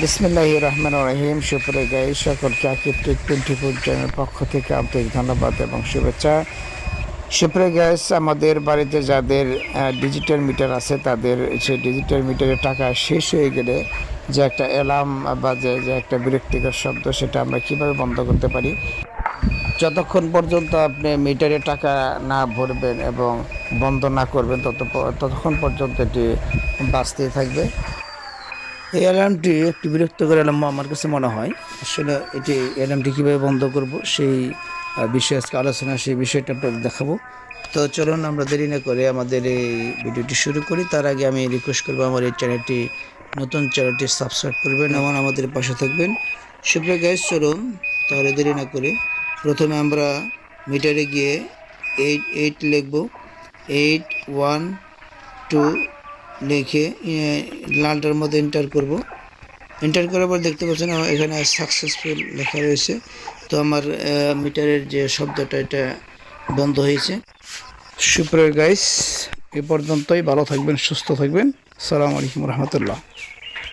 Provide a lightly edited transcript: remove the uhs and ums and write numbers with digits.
বিসমিল্লাহির রহমানির রহিম। সুপ্রিয় গাইস, সকলকে আকিব টেক 24 চ্যানেলের পক্ষ থেকে আন্তরিক ধন্যবাদ এবং শুভেচ্ছা। সুপ্রিয় গাইস, আমাদের বাড়িতে যাদের ডিজিটাল মিটার আছে তাদের সেই ডিজিটাল মিটারের টাকা শেষ হয়ে গেলে যে একটা অ্যালার্ম বাজে, যে একটা বিরক্তিকর শব্দ, সেটা আমরা কিভাবে বন্ধ করতে পারি। যতক্ষণ পর্যন্ত আপনি মিটারে টাকা না ভরবেন এবং বন্ধ না করবেন ততক্ষণ পর্যন্ত এটি বাজতেই থাকবে। এই অ্যালার্মটি একটি বিরক্তিকর অ্যালার্ম আমার কাছে মনে হয়। আসলে এটি অ্যালার্মটি কীভাবে বন্ধ করব সেই বিষয়ে আজকে আলোচনা, সেই বিষয়টা আপনাদের দেখাবো। তো চলুন আমরা দেরি না করে আমাদের এই ভিডিওটি শুরু করি। তার আগে আমি রিকোয়েস্ট করবো আমার এই চ্যানেলটি, নতুন চ্যানেলটি সাবস্ক্রাইব করবেন এবং আমাদের পাশে থাকবেন। সুপ্রিয় গাইস, চলুন তাহলে দেরি না করে প্রথমে আমরা মিটারে গিয়ে 88 লিখব। 812 লিখে লালটার মধ্যে এন্টার করব। এন্টার করার পর দেখতে পাচ্ছেন এখানে সাকসেসফুল লেখা রয়েছে। তো আমার মিটারের যে শব্দটা এটা বন্ধ হয়েছে। সুপ্রিয় গাইস, এ পর্যন্তই। ভালো থাকবেন, সুস্থ থাকবেন। আসসালামু আলাইকুম রহমতুল্লাহ।